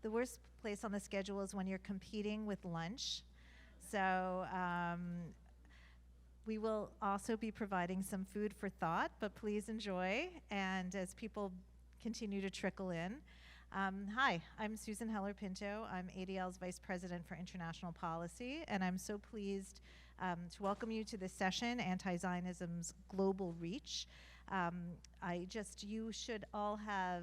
The worst place on the schedule is when you're competing with lunch. So we will also be providing some food for thought, but please enjoy, and as people continue to trickle in. Hi, I'm Susan Heller-Pinto. I'm ADL's Vice President for International Policy, and I'm so pleased to welcome you to this session, Anti-Zionism's Global Reach. You should all have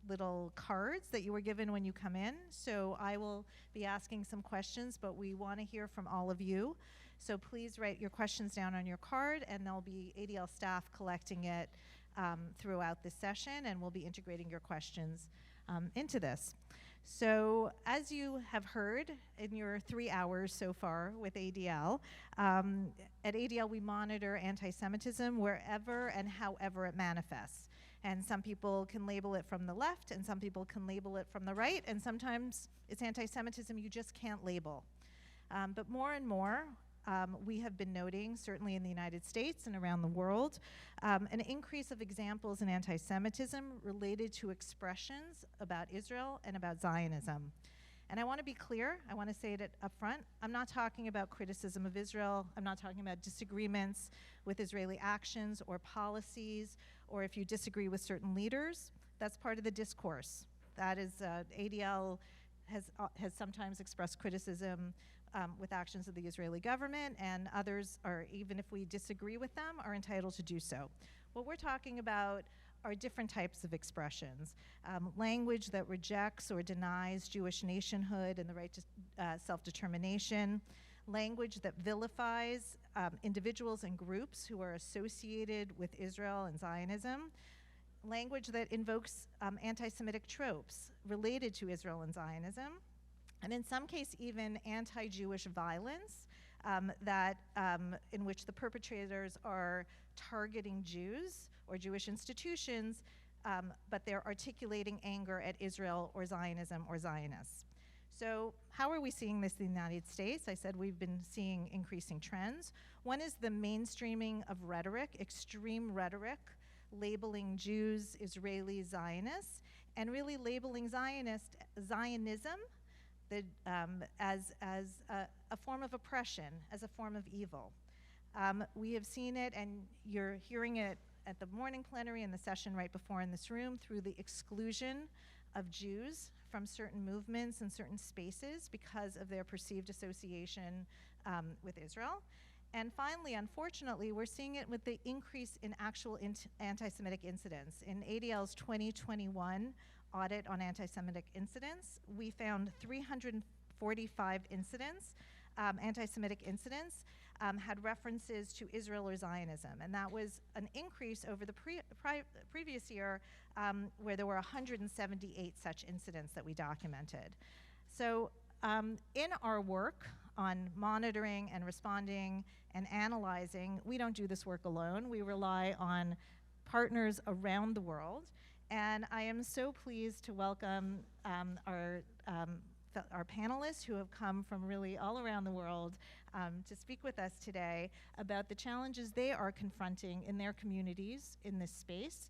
little cards that you were given when you come in, so I will be asking some questions, but we want to hear from all of you. So please write your questions down on your card, and there'll be ADL staff collecting it throughout this session, and we'll be integrating your questions into this. So as you have heard in your 3 hours so far with ADL, at ADL we monitor anti-Semitism wherever and however it manifests. And some people can label it from the left, and some people can label it from the right, and sometimes it's anti-Semitism you just can't label. But more and more, we have been noting, certainly in the United States and around the world, an increase of examples in anti-Semitism related to expressions about Israel and about Zionism. And I want to be clear, I want to say it up front, I'm not talking about criticism of Israel, I'm not talking about disagreements with Israeli actions or policies, or if you disagree with certain leaders, that's part of the discourse. That is, ADL has sometimes expressed criticism with actions of the Israeli government, and others are, even if we disagree with them, are entitled to do so. What we're talking about are different types of expressions. Language that rejects or denies Jewish nationhood and the right to self-determination, language that vilifies individuals and groups who are associated with Israel and Zionism, language that invokes anti-Semitic tropes related to Israel and Zionism, and in some case even anti-Jewish violence in which the perpetrators are targeting Jews or Jewish institutions, but they're articulating anger at Israel or Zionism or Zionists. So how are we seeing this in the United States? I said we've been seeing increasing trends. One is the mainstreaming of rhetoric, extreme rhetoric, labeling Jews, Israelis, Zionists, and really labeling Zionism as a form of oppression, as a form of evil. We have seen it, and you're hearing it at the morning plenary and the session right before in this room, through the exclusion of Jews from certain movements and certain spaces because of their perceived association with Israel. And finally, unfortunately, we're seeing it with the increase in actual anti-Semitic incidents. In ADL's 2021 audit on anti-Semitic incidents, we found 345 incidents, anti-Semitic incidents, had references to Israel or Zionism. And that was an increase over the previous year where there were 178 such incidents that we documented. So in our work on monitoring and responding and analyzing, we don't do this work alone. We rely on partners around the world. And I am so pleased to welcome our panelists who have come from really all around the world to speak with us today about the challenges they are confronting in their communities in this space,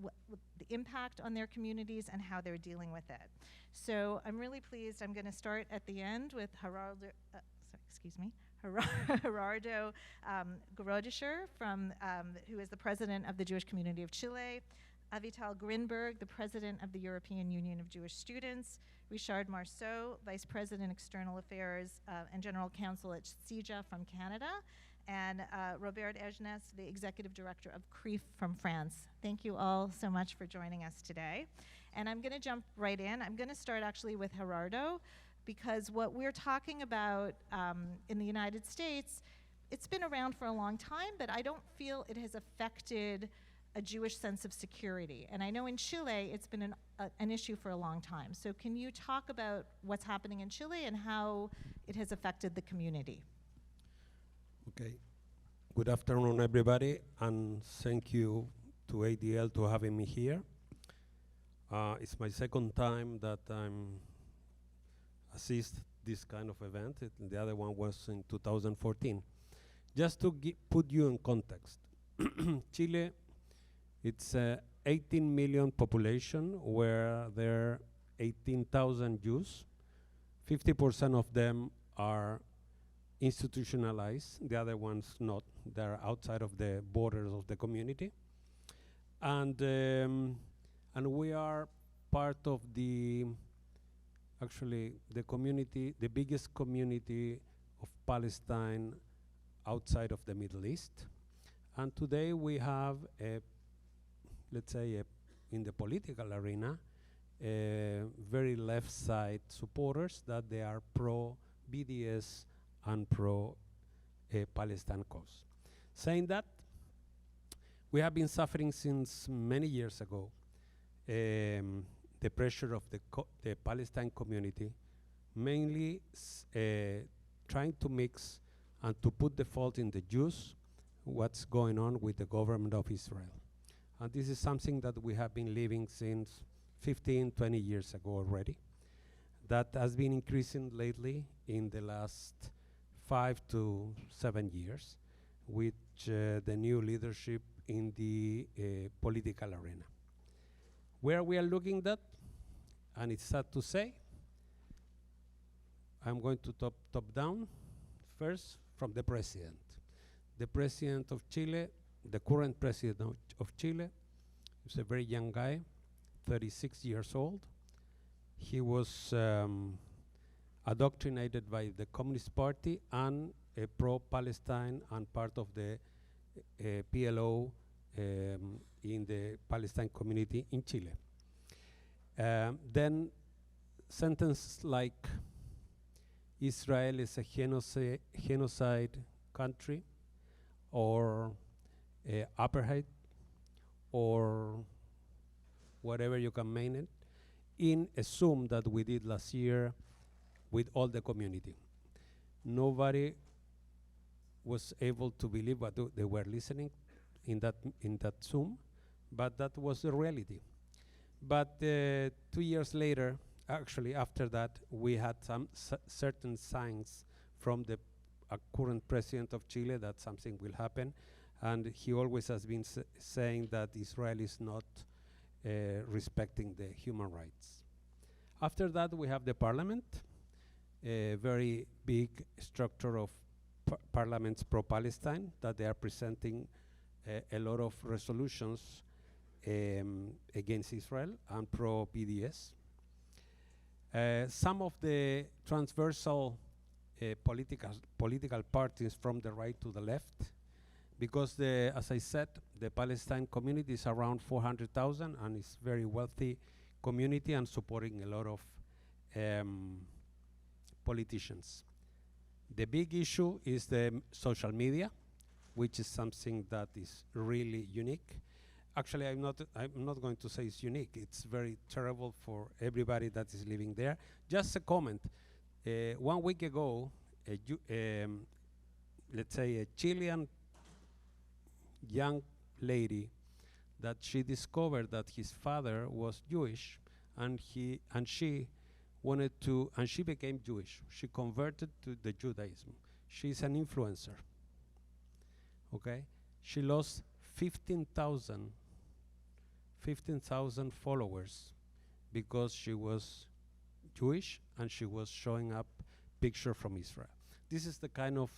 the impact on their communities, and how they're dealing with it. So I'm really pleased. I'm going to start at the end with Gerardo Gorodischer, who is the president of the Jewish community of Chile, Avital Grinberg, the president of the European Union of Jewish Students, Richard Marceu, vice president external affairs and general counsel at CIJA from Canada, and Robert Ejnes, the executive director of CRIF from France. Thank you all so much for joining us today. And I'm going to jump right in. I'm going to start actually with Gerardo, because what we're talking about in the United States, it's been around for a long time, but I don't feel it has affected a Jewish sense of security. And I know in Chile, it's been an issue for a long time. So can you talk about what's happening in Chile and how it has affected the community? Okay. Good afternoon, everybody, and thank you to ADL to having me here. It's my second time that I'm assist this kind of event. The other one was in 2014. Just to put you in context, Chile, it's 18 million population, where there 18,000 Jews. 50% of them are institutionalized, the other ones not. They're outside of the borders of the community. And we are part of actually the community, the biggest community of Palestine outside of the Middle East. And today we have let's say in the political arena, very left side supporters that they are pro BDS and pro Palestine cause. Saying that, we have been suffering since many years ago the pressure of the Palestine community, mainly trying to mix and to put the fault in the Jews, what's going on with the government of Israel. And this is something that we have been living since 15, 20 years ago already. That has been increasing lately in the last 5 to 7 years with the new leadership in the political arena. Where we are looking at, and it's sad to say, I'm going to top down first from the president. The president of Chile, the current president of Chile, is a very young guy, 36 years old. He was indoctrinated by the Communist Party and pro-Palestine and part of the PLO in the Palestine community in Chile. Then sentenced like Israel is a genocide country or apartheid or whatever you can name it, in a Zoom that we did last year with all the community. Nobody was able to believe what they were listening in that Zoom, but that was the reality. But 2 years later, actually after that, we had some certain signs from the current president of Chile that something will happen, and he always has been saying that Israel is not respecting the human rights. After that, we have the parliament, a very big structure of parliaments pro-Palestine that they are presenting a lot of resolutions against Israel and pro-BDS. Some of the transversal political parties from the right to the left, because as I said, the Palestine community is around 400,000 and it's very wealthy community and supporting a lot of politicians. The big issue is the social media, which is something that is really unique. Actually, I'm not going to say it's unique. It's very terrible for everybody that is living there. Just a comment. 1 week ago, let's say a Chilean young lady that she discovered that his father was Jewish, and she became Jewish. She converted to the Judaism. She's an influencer. Okay, she lost 15,000 followers because she was Jewish and she was showing up picture from Israel. This is the kind of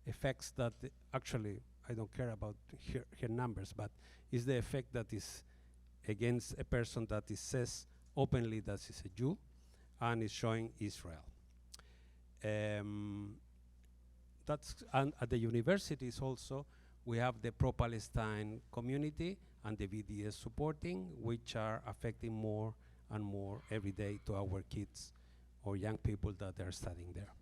effects that actually I don't care about her numbers, but is the effect that is against a person that says openly that he's a Jew and is showing Israel. And at the universities also, we have the pro-Palestine community and the BDS supporting, which are affecting more and more every day to our kids or young people that are studying there.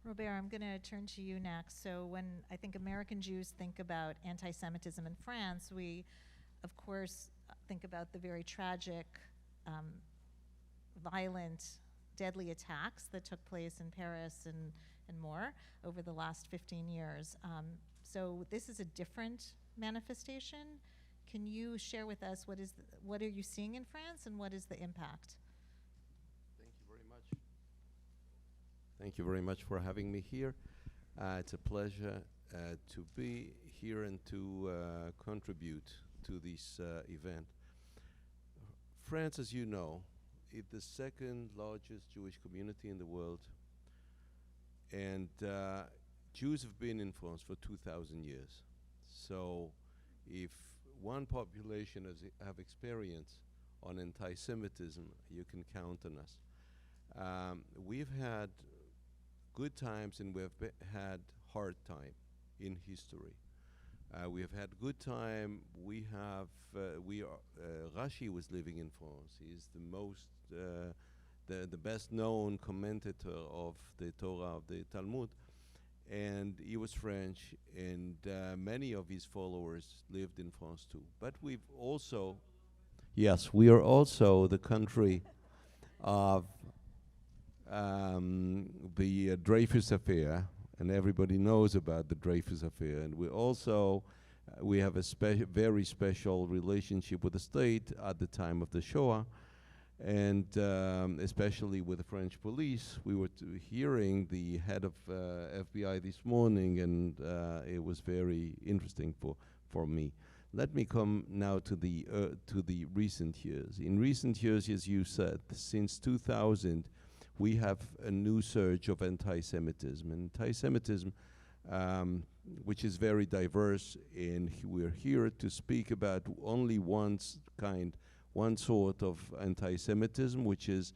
Robert, I'm going to turn to you next. So when I think American Jews think about anti-Semitism in France, we, of course, think about the very tragic, violent, deadly attacks that took place in Paris and more over the last 15 years. So this is a different manifestation. Can you share with us what are you seeing in France and what is the impact? Thank you very much. Thank you very much for having me here. It's a pleasure to be here and to contribute to this event. France, as you know, is the second largest Jewish community in the world, and Jews have been in France for 2,000 years. So if one population have experience on anti-Semitism, you can count on us. We've had good times and we've had hard time in history. We have had good time. Rashi was living in France. He's the best known commentator of the Torah, of the Talmud, and he was French, and many of his followers lived in France too. But we've also, yes, we are also the country of the Dreyfus affair, and everybody knows about the Dreyfus affair. And we also we have a very special relationship with the state at the time of the Shoah, and especially with the French police. We were hearing the head of FBI this morning, and it was very interesting for me. Let me come now to the recent years. In recent years, as you said, since 2000, we have a new surge of anti-Semitism. Anti-Semitism, which is very diverse, and we're here to speak about only one sort of anti-Semitism, which is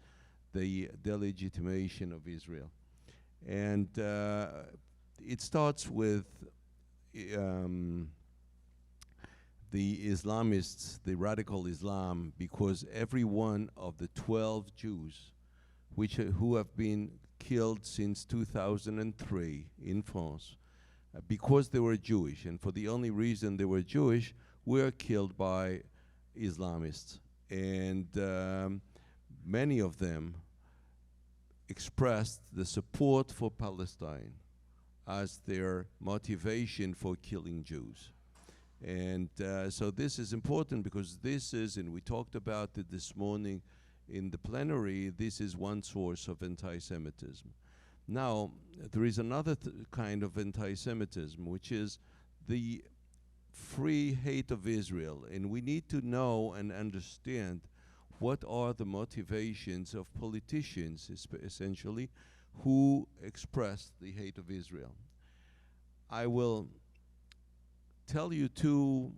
the delegitimation of Israel. And it starts with the Islamists, the radical Islam, because every one of the 12 Jews who have been killed since 2003 in France, because they were Jewish, and for the only reason they were Jewish, were killed by Islamists. And many of them expressed the support for Palestine as their motivation for killing Jews. And so this is important, because this is, and we talked about it this morning in the plenary, this is one source of anti-Semitism. Now, there is another kind of anti-Semitism, which is the free hate of Israel. And we need to know and understand what are the motivations of politicians, essentially, who express the hate of Israel. I will tell you two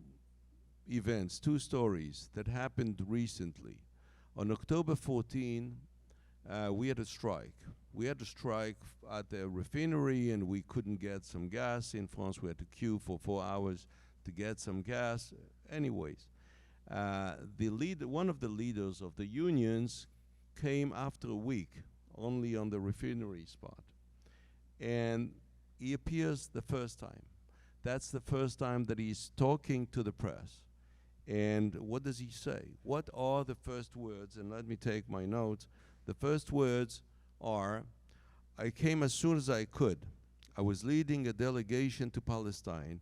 stories that happened recently. On October 14, we had a strike. We had a strike at the refinery, and we couldn't get some gas. In France, we had to queue for 4 hours to get some gas. Anyways, one of the leaders of the unions came after a week, only on the refinery spot. And he appears the first time. That's the first time that he's talking to the press. And what does he say? What are the first words? And let me take my notes. The first words are, I came as soon as I could. I was leading a delegation to Palestine,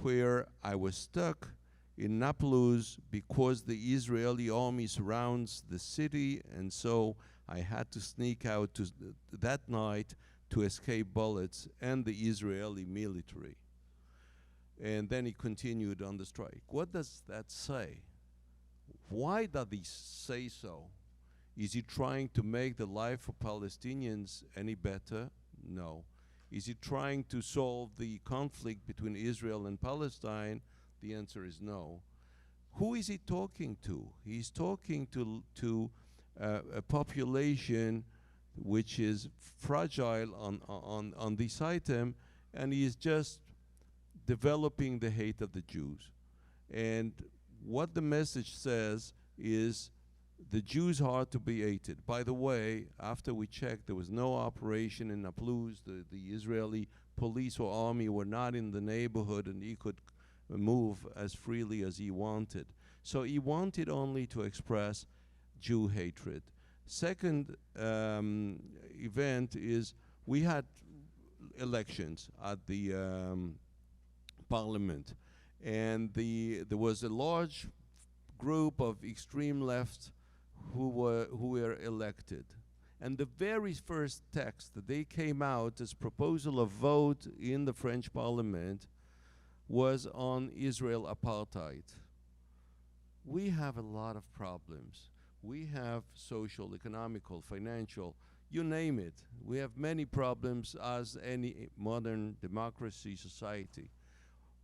where I was stuck in Nablus because the Israeli army surrounds the city, and so I had to sneak out that night to escape bullets and the Israeli military. And then he continued on the strike. What does that say? Why does he say so? Is he trying to make the life of Palestinians any better? No. Is he trying to solve the conflict between Israel and Palestine? The answer is no. Who is he talking to? He's talking to a population which is fragile on this item, and he is just developing the hate of the Jews. And what the message says is the Jews are to be hated. By the way, after we checked, there was no operation in Nablus. The Israeli police or army were not in the neighborhood, and he could move as freely as he wanted. So he wanted only to express Jew hatred. Second event is we had elections at the parliament, and there was a large group of extreme left who were elected. And the very first text that they came out as proposal of vote in the French parliament was on Israel apartheid. We have a lot of problems. We have social, economical, financial, you name it. We have many problems as any modern democracy society.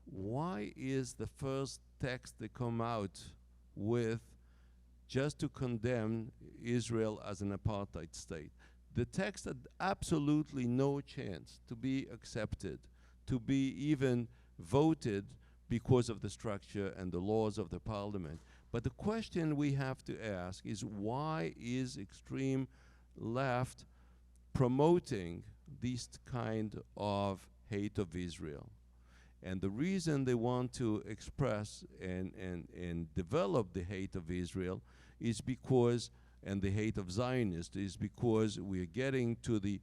Why is the first text they come out with just to condemn Israel as an apartheid state? The text had absolutely no chance to be accepted, to be even voted because of the structure and the laws of the parliament. But the question we have to ask is, why is extreme left promoting this kind of hate of Israel? And the reason they want to express and develop the hate of Israel is because, and the hate of Zionists, is because we're getting to the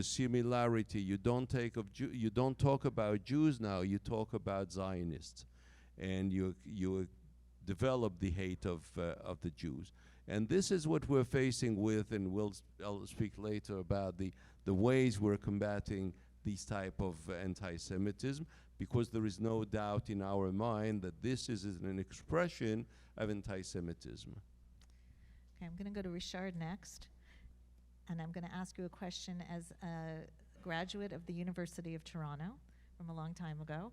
similarity. You don't talk about Jews now, you talk about Zionists. And you develop the hate of the Jews. And this is what we're facing with, and I'll speak later about the ways we're combating these type of anti-Semitism, because there is no doubt in our mind that this is an expression of anti-Semitism. Okay, I'm going to go to Richard next, and I'm going to ask you a question as a graduate of the University of Toronto from a long time ago.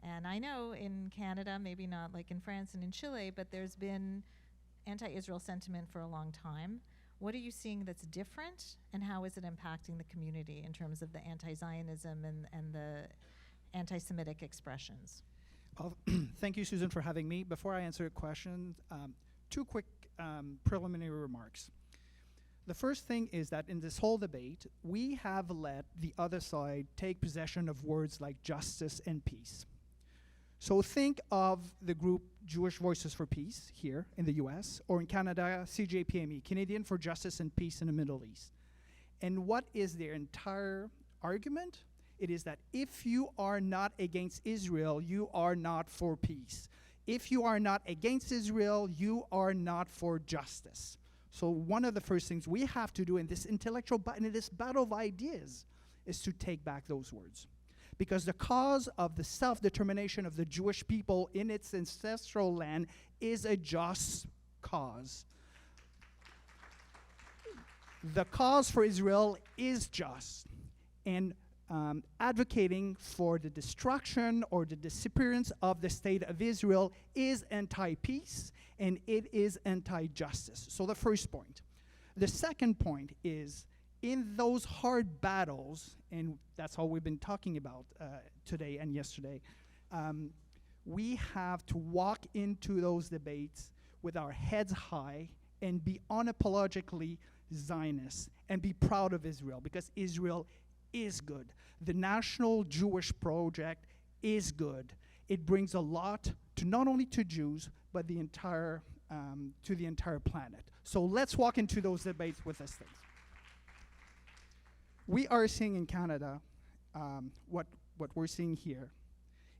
And I know in Canada, maybe not like in France and in Chile, but there's been anti-Israel sentiment for a long time. What are you seeing that's different, and how is it impacting the community in terms of the anti-Zionism and the anti-Semitic expressions? Well, thank you, Susan, for having me. Before I answer your question, two quick preliminary remarks. The first thing is that in this whole debate, we have let the other side take possession of words like justice and peace. So think of the group Jewish Voices for Peace here in the US, or in Canada, CJPME, Canadian for Justice and Peace in the Middle East. And what is their entire argument? It is that if you are not against Israel, you are not for peace. If you are not against Israel, you are not for justice. So one of the first things we have to do in this intellectual, in this battle of ideas, is to take back those words. Because the cause of the self-determination of the Jewish people in its ancestral land is a just cause. The cause for Israel is just. And advocating for the destruction or the disappearance of the state of Israel is anti-peace, and it is anti-justice. So the first point. The second point is, in those hard battles, and that's all we've been talking about today and yesterday, we have to walk into those debates with our heads high and be unapologetically Zionists and be proud of Israel, because Israel is good. The National Jewish Project is good. It brings a lot to not only to Jews, but the entire to the entire planet. So let's walk into those debates with us things. We are seeing in Canada what we're seeing here.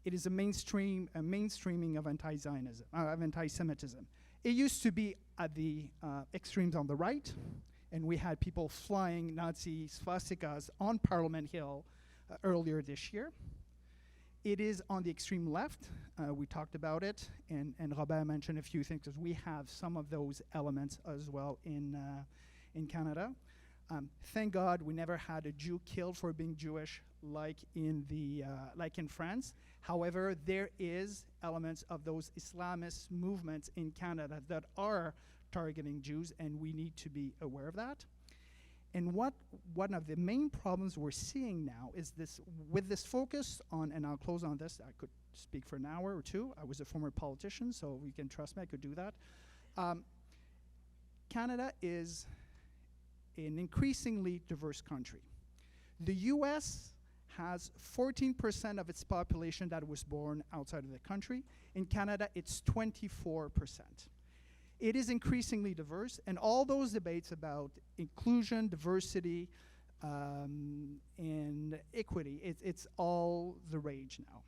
It is a mainstreaming of anti-Zionism, of anti-Semitism. It used to be at the extremes on the right, and we had people flying Nazi swastikas on Parliament Hill earlier this year. It is on the extreme left. We talked about it, and Robert mentioned a few things, because we have some of those elements as well in Canada. Thank God we never had a Jew killed for being Jewish like in France. However, there is elements of those Islamist movements in Canada that are targeting Jews, and we need to be aware of that. And one of the main problems we're seeing now is this, with this focus on, and I'll close on this, I could speak for an hour or two. I was a former politician, so you can trust me, I could do that. Canada is an increasingly diverse country. The US has 14% of its population that was born outside of the country. In Canada, it's 24%. It is increasingly diverse, and all those debates about inclusion, diversity, and equity, it's all the rage now.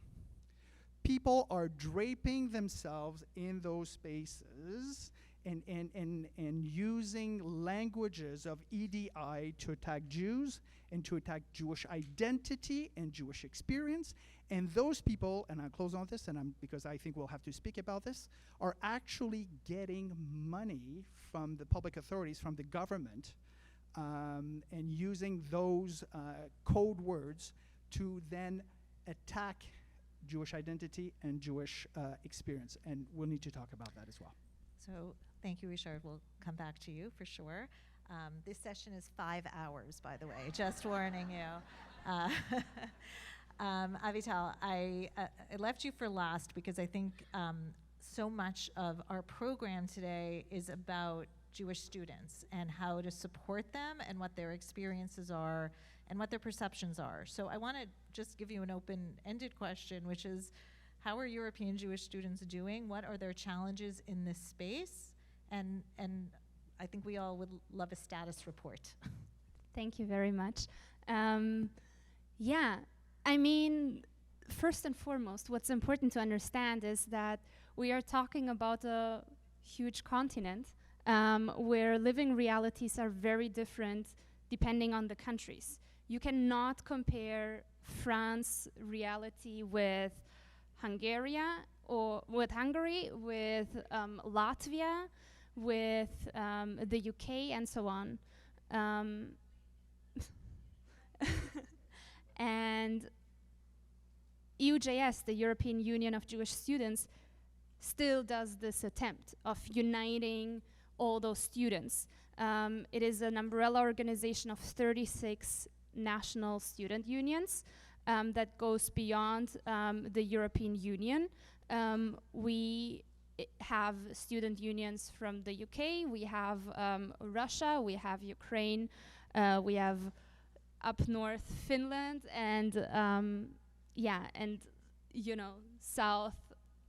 People are draping themselves in those spaces and using languages of EDI to attack Jews and to attack Jewish identity and Jewish experience, And those people, and I'll close on this, because I think we'll have to speak about this, are actually getting money from the public authorities, from the government, and using those code words to then attack Jewish identity and Jewish experience. And we'll need to talk about that as well. So thank you, Richard. We'll come back to you for sure. This session is 5 hours, by the way, just warning you. Avital, I left you for last because I think so much of our program today is about Jewish students and how to support them and what their experiences are and what their perceptions are. So I want to just give you an open-ended question, which is, how are European Jewish students doing? What are their challenges in this space? And I think we all would love a status report. Thank you very much. Yeah, I mean, first and foremost, what's important to understand is that we are talking about a huge continent where living realities are very different depending on the countries. You cannot compare France reality with Hungary, or with Hungary, with Latvia, with the UK, and so on. And EUJS, the European Union of Jewish Students, still does this attempt of uniting all those students. It is an umbrella organization of 36 national student unions that goes beyond the European Union. We have student unions from the UK, we have Russia, we have Ukraine, we have up north Finland, and and south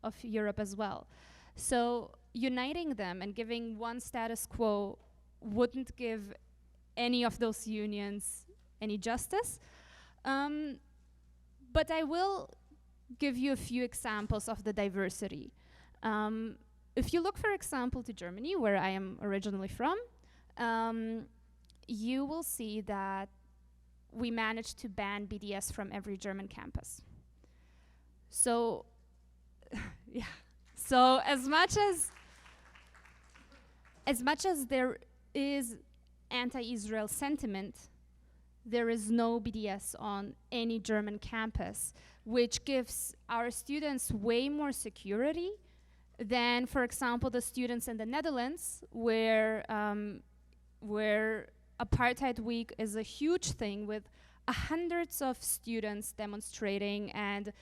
of Europe as well. So uniting them and giving one status quo wouldn't give any of those unions any justice. But I will give you a few examples of the diversity. If you look, for example, to Germany, where I am originally from, you will see that we managed to ban BDS from every German campus. So, yeah. So as much as there is anti-Israel sentiment, there is no BDS on any German campus, which gives our students way more security than, for example, the students in the Netherlands, where Apartheid Week is a huge thing with hundreds of students demonstrating and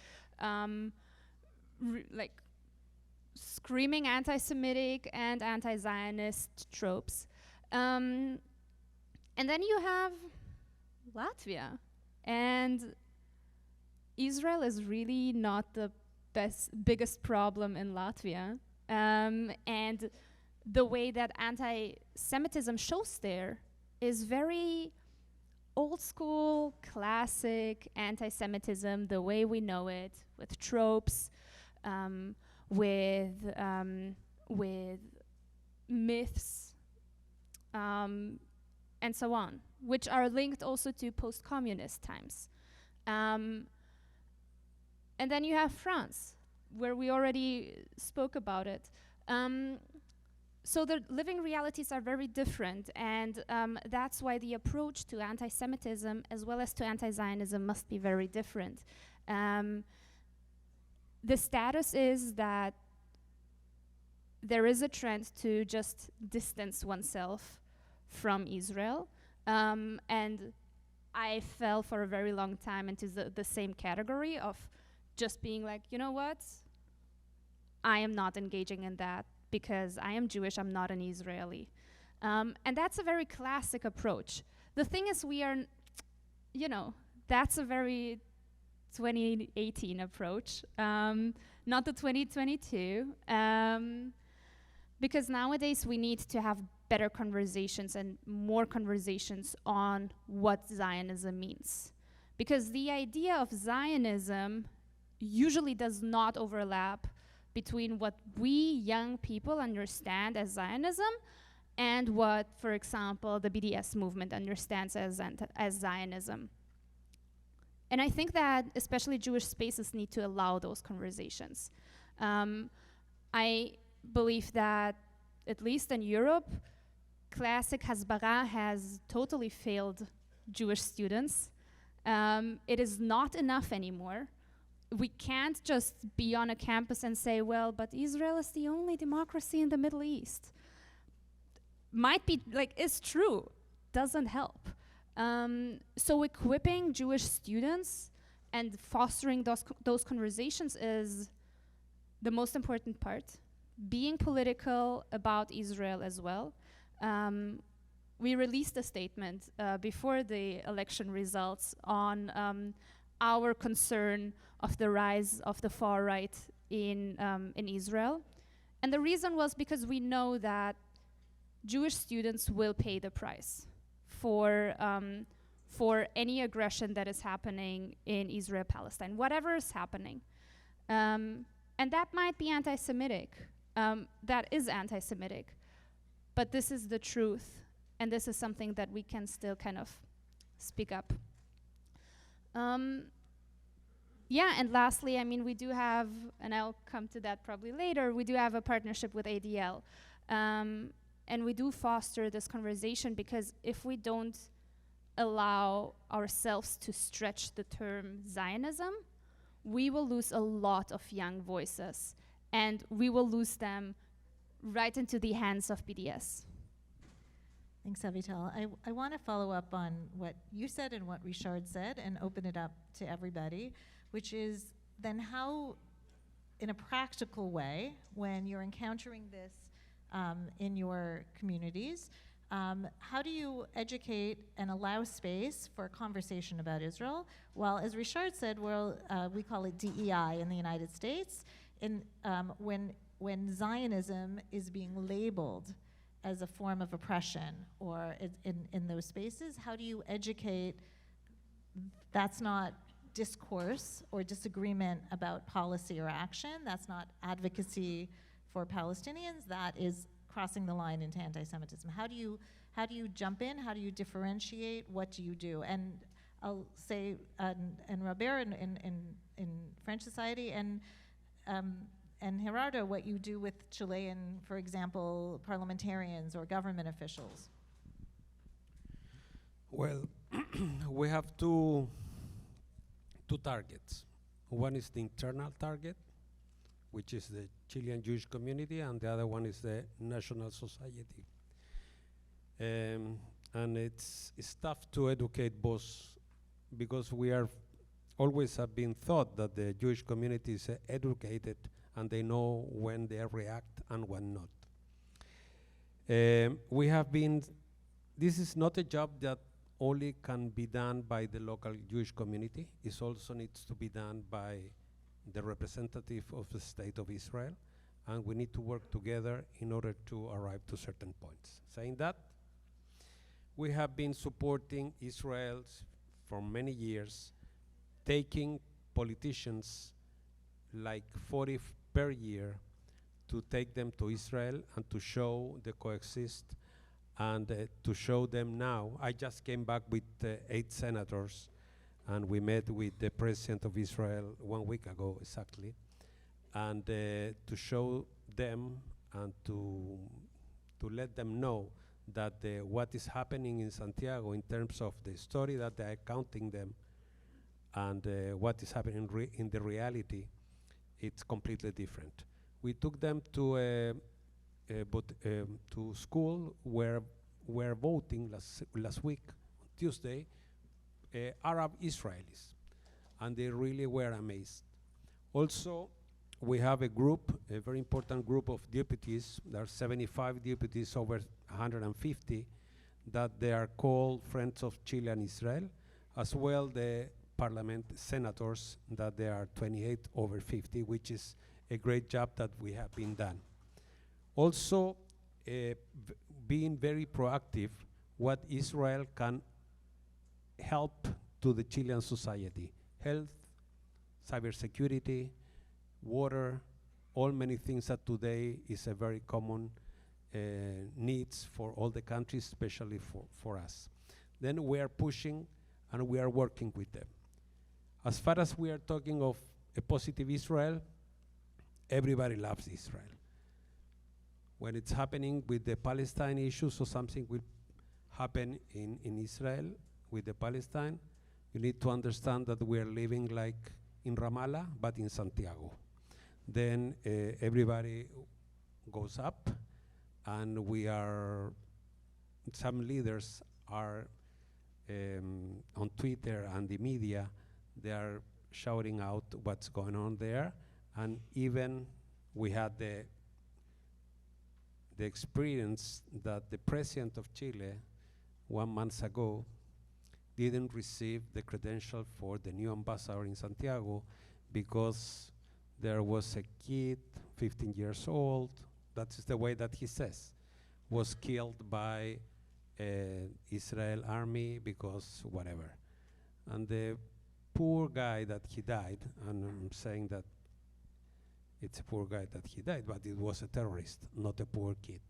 screaming anti-Semitic and anti-Zionist tropes. And then you have Latvia, and Israel is really not the biggest problem in Latvia. And the way that anti-Semitism shows there is very old school, classic anti-Semitism, the way we know it, with tropes, with myths, and so on, which are linked also to post-communist times. And then you have France, where we already spoke about it. So the living realities are very different, and that's why the approach to anti-Semitism as well as to anti-Zionism must be very different. The status is that there is a trend to just distance oneself from Israel, and I fell for a very long time into the same category of just being like, you know what? I am not engaging in that because I am Jewish, I'm not an Israeli. And that's a very classic approach. The thing is, we are, that's a very 2018 approach, not the 2022. Because nowadays we need to have better conversations and more conversations on what Zionism means. Because the idea of Zionism usually does not overlap between what we young people understand as Zionism and what, for example, the BDS movement understands as Zionism. And I think that especially Jewish spaces need to allow those conversations. I believe that, at least in Europe, classic Hasbara has totally failed Jewish students. It is not enough anymore. We can't just be on a campus and say, well, but Israel is the only democracy in the Middle East. Might be, like, it's true, doesn't help. So equipping Jewish students and fostering those conversations is the most important part. Being political about Israel as well. We released a statement before the election results on our concern of the rise of the far right in Israel. And the reason was because we know that Jewish students will pay the price for any aggression that is happening in Israel-Palestine, whatever is happening. And that might be anti-Semitic. That is anti-Semitic. But this is the truth, and this is something that we can still kind of speak up. Yeah, and lastly, I mean, we do have, and I'll come to that probably later, we do have a partnership with ADL. And we do foster this conversation because if we don't allow ourselves to stretch the term Zionism, we will lose a lot of young voices, and we will lose them right into the hands of BDS. Thanks, Avital. I want to follow up on what you said and what Richard said and open it up to everybody, which is then how, in a practical way, when you're encountering this in your communities, how do you educate and allow space for a conversation about Israel? Well, as Richard said, we call it DEI in the United States. When Zionism is being labeled as a form of oppression or in those spaces, how do you educate that's not discourse or disagreement about policy or action, that's not advocacy for Palestinians, that is crossing the line into anti-Semitism. How do you jump in? How do you differentiate? What do you do? And I'll say, and Robert in French society, and Gerardo, what you do with Chilean, for example, parliamentarians or government officials. Well, we have two targets. One is the internal target, which is the Chilean Jewish community, and the other one is the national society. And it's tough to educate both because we are always have been thought that the Jewish community is educated and they know when they react and when not. This is not a job that only can be done by the local Jewish community. It also needs to be done by the representative of the State of Israel, and we need to work together in order to arrive to certain points. Saying that, we have been supporting Israel for many years, taking politicians like 40 per year to take them to Israel and to show the coexist and to show them now. I just came back with 8 senators, and we met with the president of Israel 1 week ago exactly, and to show them and to let them know that what is happening in Santiago in terms of the story that they are counting them and what is happening in the reality, it's completely different. We took them to school where we're voting last week, Tuesday, Arab Israelis, and they really were amazed. Also, we have a group, a very important group of deputies. There are 75 deputies over 150 that they are called Friends of Chile and Israel, as well the parliament senators that there are 28 over 50, which is a great job that we have been done. Also, being very proactive, what Israel can help to the Chilean society: health, cybersecurity, water, all many things that today is a very common needs for all the countries, especially for us. Then we are pushing and we are working with them. As far as we are talking of a positive Israel, everybody loves Israel. When it's happening with the Palestine issue, so something will happen in Israel with the Palestine, you need to understand that we are living like in Ramallah, but in Santiago. Then everybody goes up, and some leaders are on Twitter and the media, they are shouting out what's going on there. And even we had the experience that the president of Chile 1 month ago didn't receive the credential for the new ambassador in Santiago because there was a kid, 15 years old, that's the way that he says, was killed by Israel army because whatever. And the poor guy that he died, and I'm saying that it's a poor guy that he died, but it was a terrorist, not a poor kid.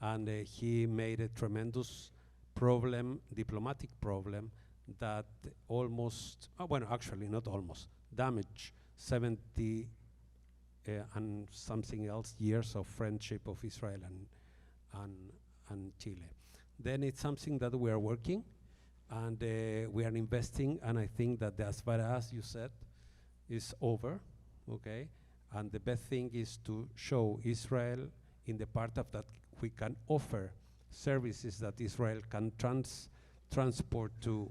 And he made a tremendous problem, diplomatic problem, that almost, actually not almost, damaged 70 and something else years of friendship of Israel and Chile. Then it's something that we are working, and we are investing, and I think that the Asfara, as you said, is over, okay? And the best thing is to show Israel in the part of that we can offer services that Israel can transport to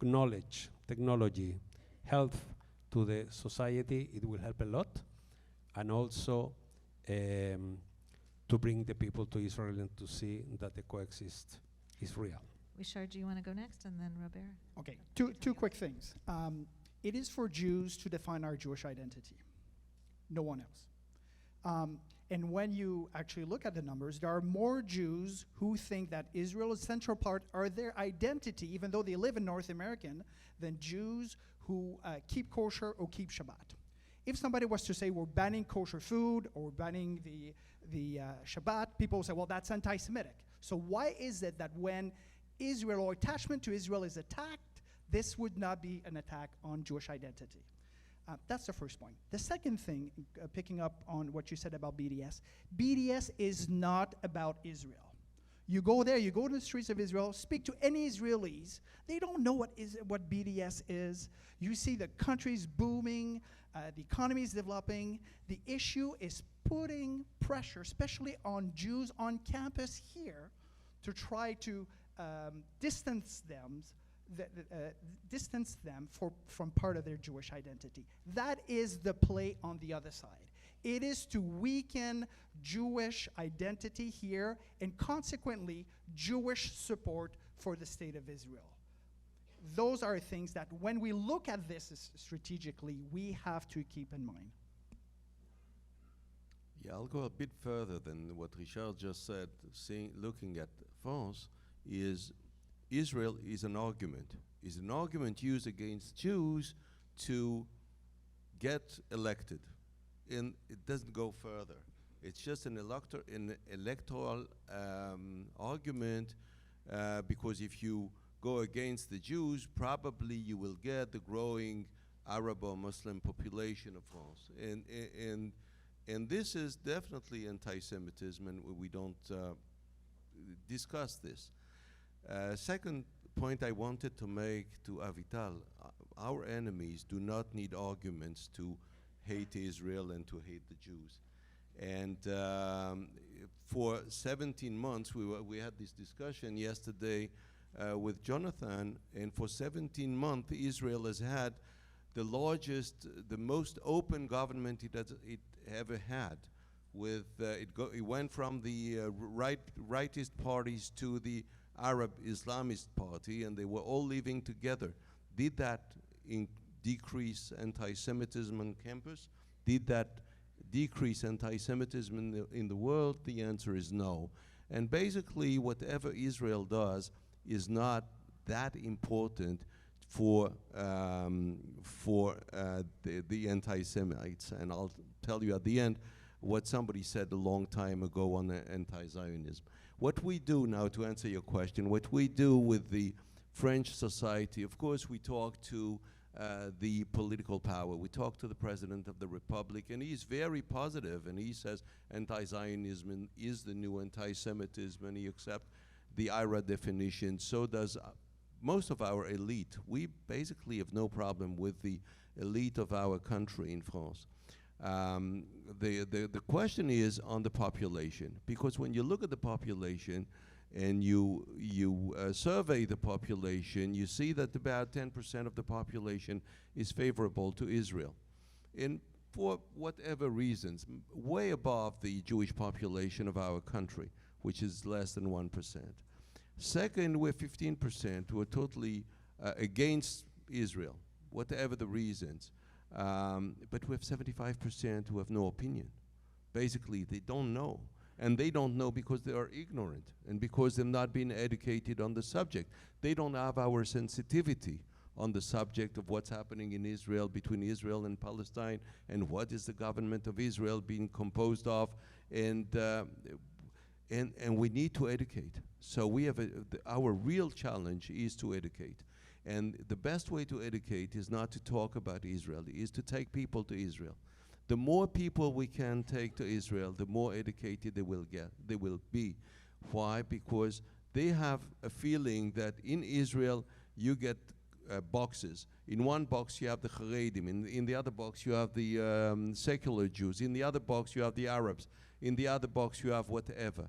knowledge, technology, health to the society. It will help a lot. And also to bring the people to Israel and to see that the coexist is real. Wishar, do you want to go next? And then Robert? Okay, two quick things. It is for Jews to define our Jewish identity. No one else. And when you actually look at the numbers, there are more Jews who think that Israel is central part of their identity, even though they live in North America, than Jews who keep kosher or keep Shabbat. If somebody was to say we're banning kosher food or banning the Shabbat, people will say, well, that's anti-Semitic. So why is it that when Israel or attachment to Israel is attacked, this would not be an attack on Jewish identity? That's the first point. The second thing, picking up on what you said about BDS, BDS is not about Israel. You go there, you go to the streets of Israel, speak to any Israelis, they don't know what BDS is. You see the country's booming, the economy is developing. The issue is putting pressure, especially on Jews on campus here, to try to distance them from part of their Jewish identity. That is the play on the other side. It is to weaken Jewish identity here and consequently Jewish support for the state of Israel. Those are things that when we look at this strategically, we have to keep in mind. Yeah, I'll go a bit further than what Richard just said. Looking at France, is Israel is an argument used against Jews to get elected. And it doesn't go further. It's just an electoral argument because if you go against the Jews, probably you will get the growing Arab or Muslim population of France. And this is definitely anti-Semitism, and we don't discuss this. Second point I wanted to make to Avital, our enemies do not need arguments to hate Israel and to hate the Jews. And for 17 months, we had this discussion yesterday with Jonathan, and for 17 months, Israel has had the largest, the most open government it ever had. With it went from the rightist parties to the Arab Islamist party, and they were all living together. Did that decrease anti-Semitism on campus? Did that decrease anti-Semitism in the world? The answer is no. And basically, whatever Israel does is not that important for the anti-Semites. And I'll tell you at the end what somebody said a long time ago on anti-Zionism. What we do now, to answer your question, what we do with the French society, of course, we talk to the political power. We talked to the President of the Republic, and he's very positive, and he says anti-Zionism is the new anti-Semitism, and he accepts the IRA definition. So does most of our elite. We basically have no problem with the elite of our country in France. The question is on the population, because when you look at the population and you survey the population, you see that about 10% of the population is favorable to Israel. And for whatever reasons, way above the Jewish population of our country, which is less than 1%. Second, we're 15% who are totally against Israel, whatever the reasons. But we have 75% who have no opinion. Basically, they don't know. And they don't know because they are ignorant and because they've not been educated on the subject. They don't have our sensitivity on the subject of what's happening in Israel, between Israel and Palestine, and what is the government of Israel being composed of, and we need to educate. So we have our real challenge is to educate. And the best way to educate is not to talk about Israel, is to take people to Israel. The more people we can take to Israel, the more educated they will be. Why? Because they have a feeling that in Israel you get boxes. In one box you have the Haredim, in the other box you have the secular Jews, in the other box you have the Arabs, in the other box you have whatever.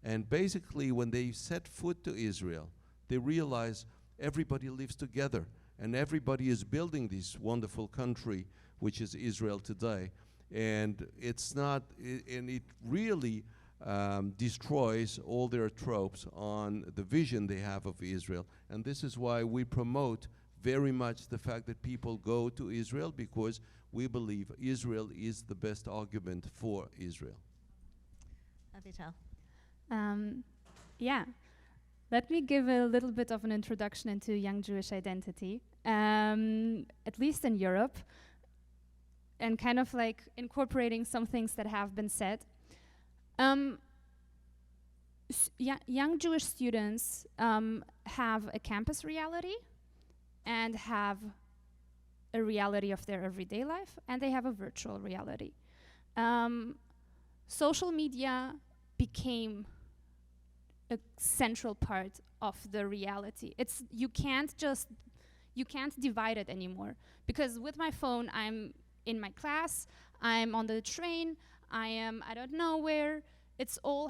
And basically when they set foot to Israel, they realize everybody lives together and everybody is building this wonderful country which is Israel today. And it's not, and it really destroys all their tropes on the vision they have of Israel. And this is why we promote very much the fact that people go to Israel, because we believe Israel is the best argument for Israel. Avital. Yeah. Let me give a little bit of an introduction into young Jewish identity, at least in Europe, and kind of like incorporating some things that have been said. Young Jewish students have a campus reality and have a reality of their everyday life, and they have a virtual reality. Social media became a central part of the reality. You can't divide it anymore, because with my phone I'm in my class, I'm on the train, I don't know where. It's all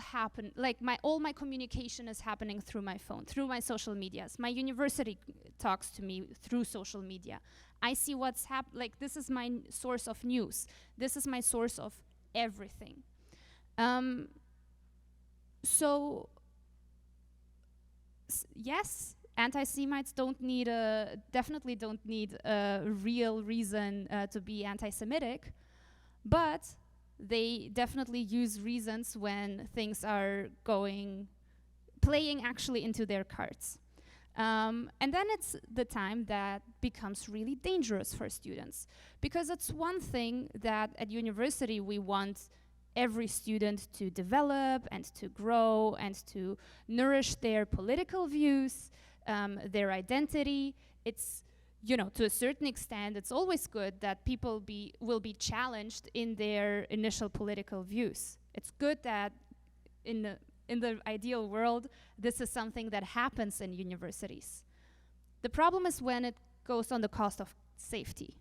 like all my communication is happening through my phone, through my social medias. My university talks to me through social media. I see what's happening. Like, this is my source of news. This is my source of everything. So yes, anti-Semites definitely don't need a real reason to be anti-Semitic, but they definitely use reasons when things are playing actually into their cards. And then it's the time that becomes really dangerous for students, because it's one thing that at university we want every student to develop and to grow and to nourish their political views, their identity. It's, to a certain extent, it's always good that people will be challenged in their initial political views. It's good that in the ideal world, this is something that happens in universities. The problem is when it goes on the cost of safety.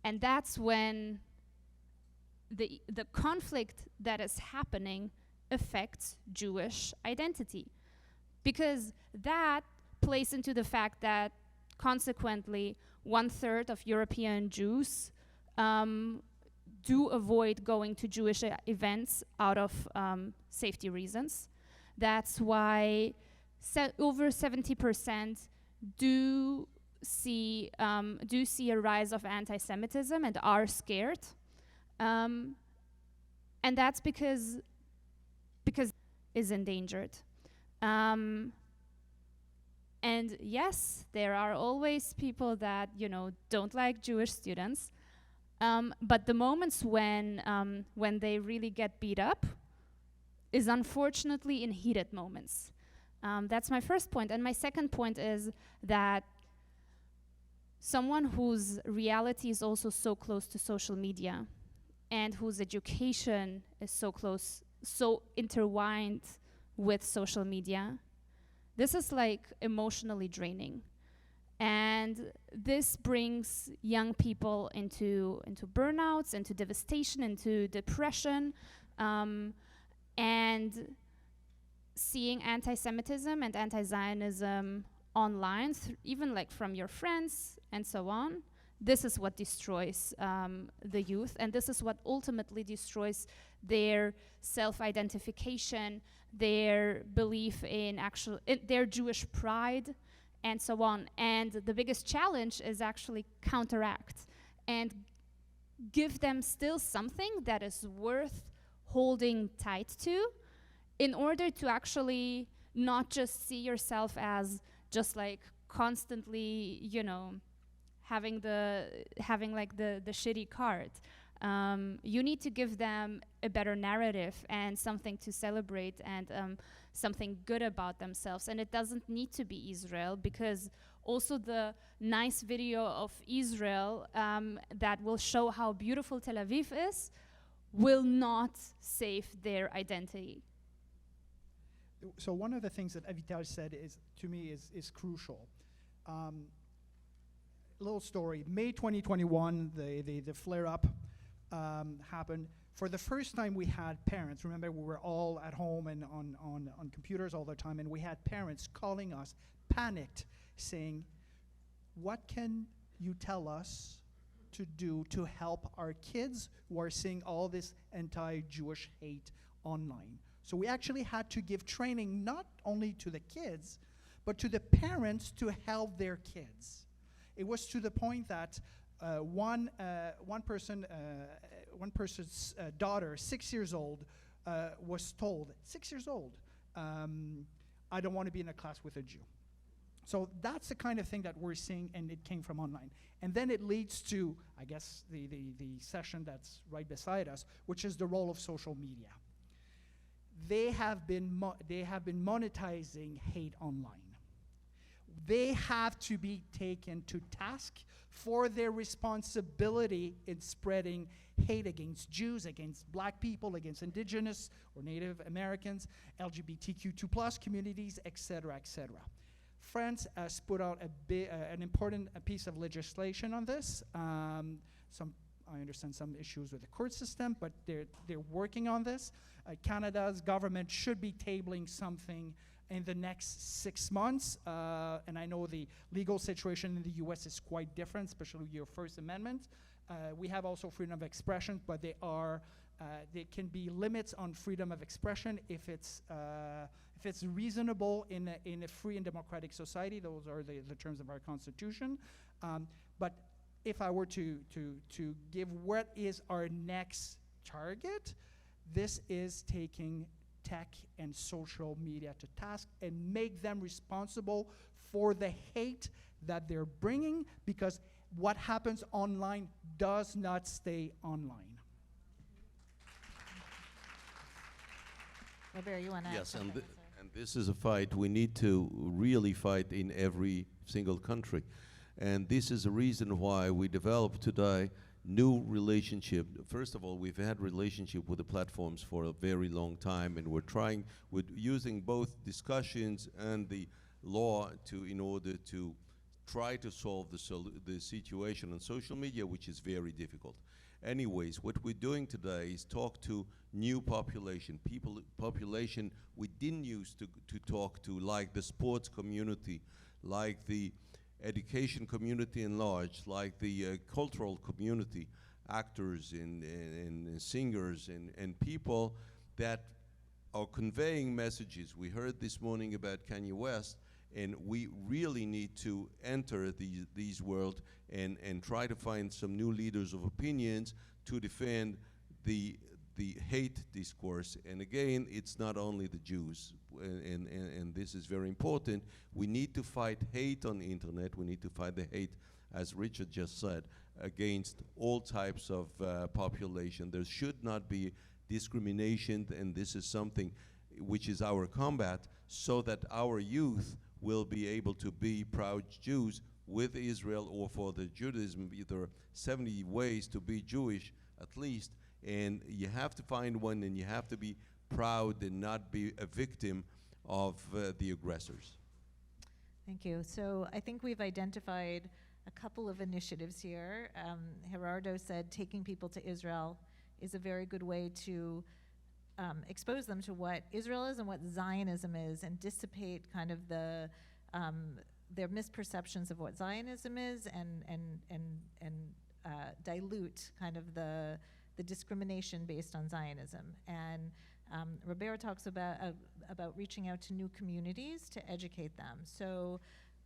And that's when the conflict that is happening affects Jewish identity, because that plays into the fact that consequently 1/3 of European Jews do avoid going to Jewish events out of safety reasons. That's why over 70% do see a rise of anti-Semitism and are scared. And that's because is endangered. And yes, there are always people that don't like Jewish students, but the moments when they really get beat up is unfortunately in heated moments. That's my first point. And my second point is that someone whose reality is also so close to social media and whose education is so close, so intertwined with social media, this is like emotionally draining. And this brings young people into burnouts, into devastation, into depression, and seeing anti-Semitism and anti-Zionism online, even like from your friends and so on, this is what destroys the youth, and this is what ultimately destroys their self-identification, their belief in their Jewish pride, and so on. And the biggest challenge is actually counteract and give them still something that is worth holding tight to, in order to actually not just see yourself as just like constantly, you know, having like the shitty card. You need to give them a better narrative and something to celebrate, and something good about themselves. And it doesn't need to be Israel, because also the nice video of Israel that will show how beautiful Tel Aviv is will not save their identity. So one of the things that Avital said to me is crucial. Little story, May 2021, the flare-up happened. For the first time, we had parents. Remember, we were all at home and on computers all the time, and we had parents calling us, panicked, saying, what can you tell us to do to help our kids who are seeing all this anti-Jewish hate online? So we actually had to give training not only to the kids, but to the parents to help their kids. It was to the point that one person's daughter, 6 years old, was told, 6 years old, I don't want to be in a class with a Jew. So that's the kind of thing that we're seeing, and it came from online. And then it leads to, I guess, the session that's right beside us, which is the role of social media. They have been monetizing hate online. They have to be taken to task for their responsibility in spreading hate against Jews, against black people, against indigenous or Native Americans, LGBTQ2+ communities, etc., etc. France has put out an important piece of legislation on this. I understand some issues with the court system, but they're working on this. Canada's government should be tabling something in the next 6 months, and I know the legal situation in the US is quite different, especially your First Amendment. We have also freedom of expression, but there can be limits on freedom of expression if it's reasonable in a free and democratic society. Those are the terms of our Constitution. But if I were to give what is our next target, this is taking tech and social media to task and make them responsible for the hate that they're bringing, because what happens online does not stay online. Robert, you want to add Yes, something? and this is a fight we need to really fight in every single country. And this is a reason why we developed today new relationship. First of all, we've had relationship with the platforms for a very long time, and we're trying with using both discussions and the law in order to try to solve the situation on social media, which is very difficult. Anyways, what we're doing today is talk to new population we didn't used to talk to, like the sports community, like the education community in large, like the cultural community, actors and singers and people that are conveying messages. We heard this morning about Kanye West, and we really need to enter these world and try to find some new leaders of opinions to defend the hate discourse. And again, it's not only the Jews, and this is very important. We need to fight hate on the internet. We need to fight the hate, as Richard just said, against all types of population. There should not be discrimination, and this is something which is our combat, so that our youth will be able to be proud Jews with Israel or for the Judaism, either 70 ways to be Jewish at least, and you have to find one, and you have to be proud and not be a victim of the aggressors. Thank you. So I think we've identified a couple of initiatives here. Gerardo said taking people to Israel is a very good way to expose them to what Israel is and what Zionism is, and dissipate kind of the their misperceptions of what Zionism is, and dilute kind of the discrimination based on Zionism. And Roberto talks about reaching out to new communities to educate them. So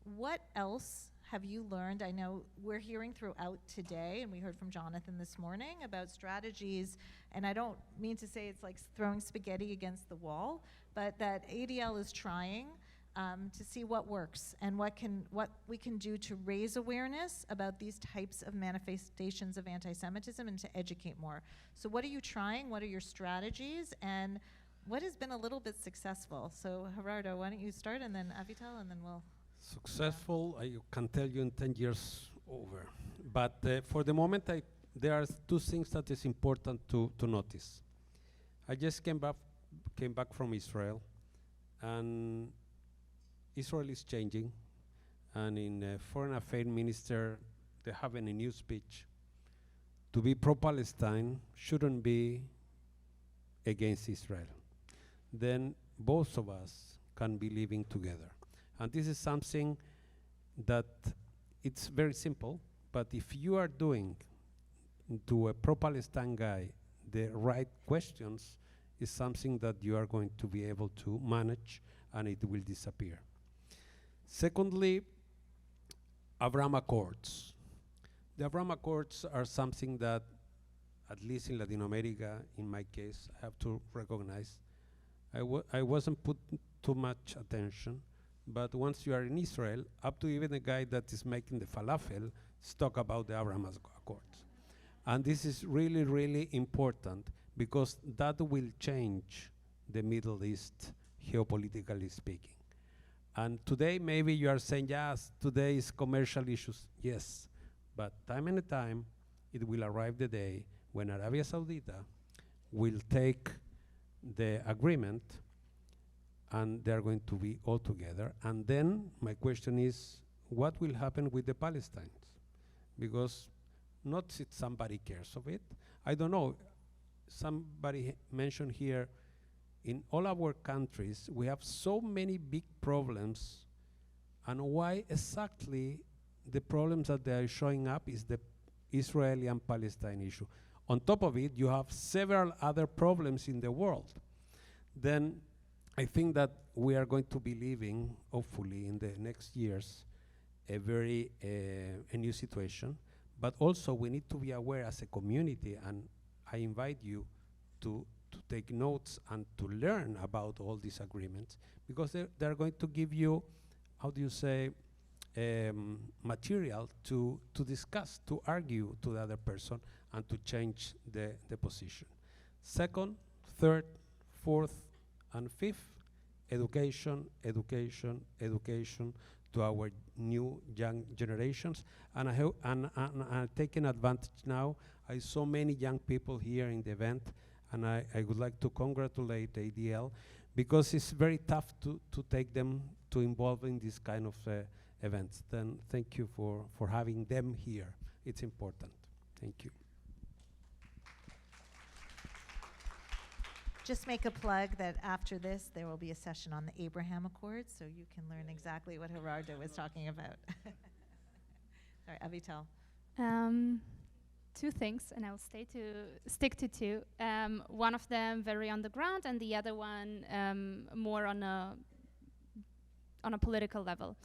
what else have you learned? I know we're hearing throughout today, and we heard from Jonathan this morning about strategies, and I don't mean to say it's like throwing spaghetti against the wall, but that ADL is trying to see what works and what we can do to raise awareness about these types of manifestations of anti-Semitism and to educate more. So what are you trying? What are your strategies? And what has been a little bit successful? So Gerardo, why don't you start, and then Avital, and then we'll... Successful, I can tell you in 10 years over. But for the moment, there are two things that is important to notice. I just came back from Israel, and Israel is changing, and in Foreign Affairs Minister, they have in a new speech, to be pro-Palestine shouldn't be against Israel. Then both of us can be living together. And this is something that it's very simple, but if you are doing to a pro-Palestine guy the right questions, is something that you are going to be able to manage, and it will disappear. Secondly, Abraham Accords. The Abraham Accords are something that, at least in Latin America, in my case, I have to recognize, I wasn't put too much attention, but once you are in Israel, up to even the guy that is making the falafel, talk about the Abraham Accords. And this is really, really important, because that will change the Middle East, geopolitically speaking. And today, maybe you are saying, yes, today is commercial issues. Yes, but time and time, it will arrive the day when Arabia Saudita will take the agreement, and they're going to be all together. And then my question is, what will happen with the Palestinians? Because not if somebody cares of it. I don't know. Somebody mentioned here, in all our countries, we have so many big problems, and why exactly the problems that they are showing up is the Israeli and Palestine issue. On top of it, you have several other problems in the world. Then I think that we are going to be living, hopefully, in the next years, a new situation. But also, we need to be aware as a community, and I invite you to take notes and to learn about all these agreements, because they're going to give you, how do you say, material to discuss, to argue to the other person, and to change the position. Second, third, fourth, and fifth, education, education, education to our new young generations. And I'm taking advantage now. I saw many young people here in the event, and I would like to congratulate ADL, because it's very tough to take them to involve in this kind of events. Then thank you for having them here. It's important. Thank you. Just make a plug that after this, there will be a session on the Abraham Accords, so you can learn exactly what Gerardo was talking about. Sorry, Avital. Two things, and I'll stick to two. One of them very on the ground, and the other one more on a political level.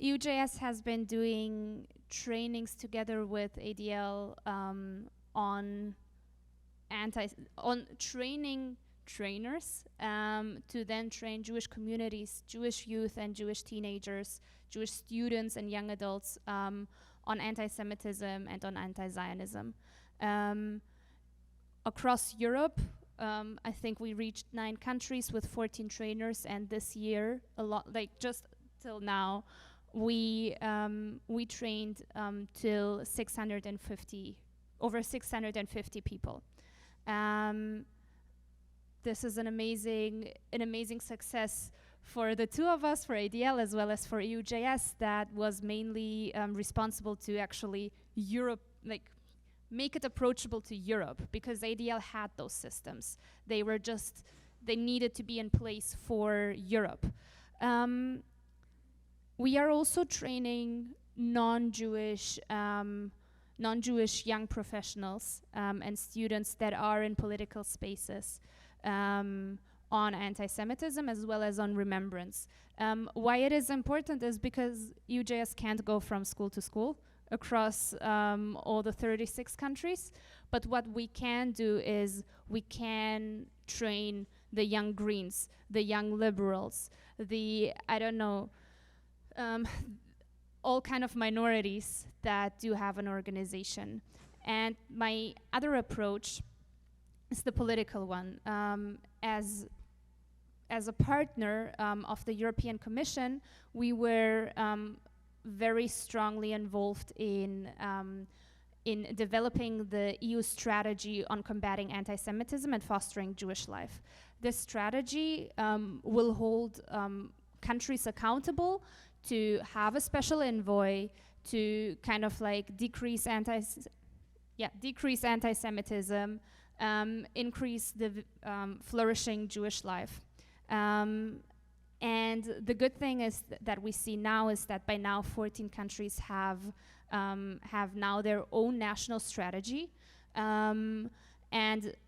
EUJS has been doing trainings together with ADL on training trainers to then train Jewish communities, Jewish youth and Jewish teenagers, Jewish students and young adults on anti-Semitism and on anti-Zionism. Across Europe, I think we reached 9 countries with 14 trainers, and this year, just till now, we trained till over 650 people. This is an amazing success for the two of us, for ADL as well as for EUJS, that was mainly responsible to actually make it approachable to Europe, because ADL had those systems. They needed to be in place for Europe. We are also training non-Jewish young professionals and students that are in political spaces on anti-Semitism as well as on remembrance. Why it is important is because EUJS can't go from school to school across all the 36 countries, but what we can do is we can train the young Greens, the young liberals, all kind of minorities that do have an organization. And my other approach is the political one. As a partner of the European Commission, we were very strongly involved in developing the EU strategy on combating anti-Semitism and fostering Jewish life. This strategy will hold countries accountable to have a special envoy to kind of like decrease anti-Semitism, increase the flourishing Jewish life. And the good thing is that we see now is that by now 14 countries have now their own national strategy, and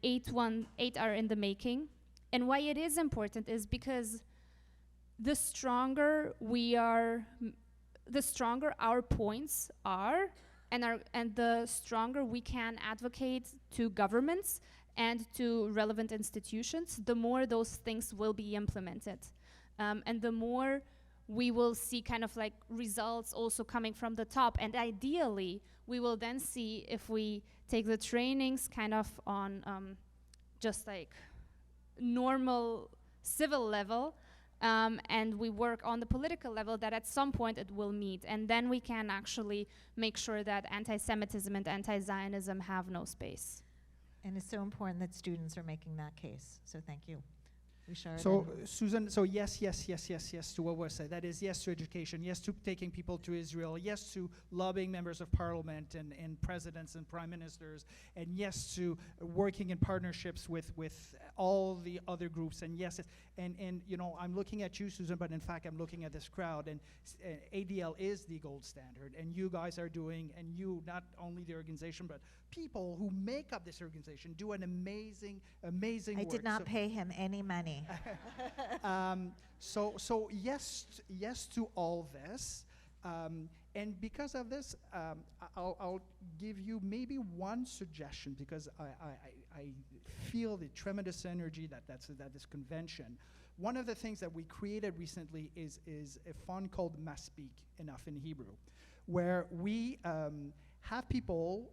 8 are in the making. And why it is important is because the stronger our points are, and the stronger we can advocate to governments and to relevant institutions, the more those things will be implemented. And the more we will see kind of like results also coming from the top. And ideally, we will then see if we take the trainings kind of on just like normal civil level, and we work on the political level, that at some point it will meet. And then we can actually make sure that anti-Semitism and anti-Zionism have no space. And it's so important that students are making that case. So thank you. So, Susan, so yes to what was said. That is, yes to education, yes to taking people to Israel, yes to lobbying members of parliament and presidents and prime ministers, and yes to working in partnerships with all the other groups, and yes, and you know, I'm looking at you, Susan, but in fact, I'm looking at this crowd, and ADL is the gold standard, and you guys are doing, and you, not only the organization, but people who make up this organization do an amazing work. I did not pay him any money. So yes to all this, and because of this, I'll give you maybe one suggestion, because I feel the tremendous energy that this convention. One of the things that we created recently is a fund called Maspeak, enough in Hebrew, where we have people,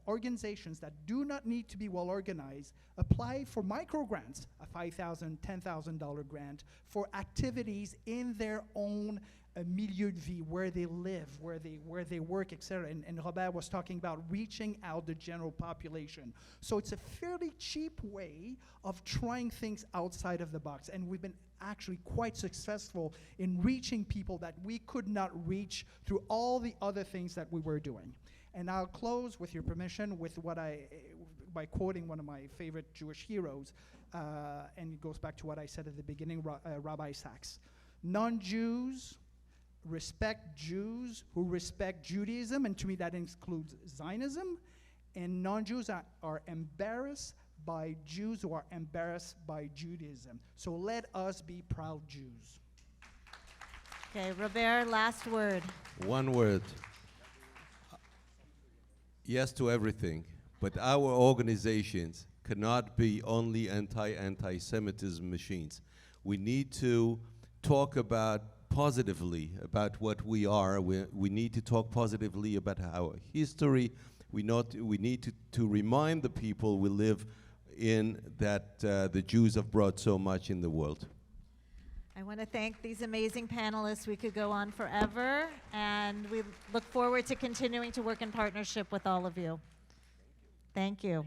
organizations that do not need to be well organized, apply for micro grants, a $5,000, $10,000 grant for activities in their own milieu de vie, where they live, where they work, etc. And Robert was talking about reaching out the general population. So it's a fairly cheap way of trying things outside of the box. And we've been actually quite successful in reaching people that we could not reach through all the other things that we were doing. And I'll close, with your permission, with by quoting one of my favorite Jewish heroes, and it goes back to what I said at the beginning, Rabbi Sachs. Non-Jews respect Jews who respect Judaism, and to me that includes Zionism, and non-Jews are embarrassed by Jews who are embarrassed by Judaism. So let us be proud Jews. Okay, Robert, last word. One word. Yes to everything, but our organizations cannot be only anti-Semitism machines. We need to talk positively about what we are. We need to talk positively about our history. We need to remind the people we live in that the Jews have brought so much in the world. I want want to thank these amazing panelists. We could go on forever, and we look forward to continuing to work in partnership with all of you. Thank you.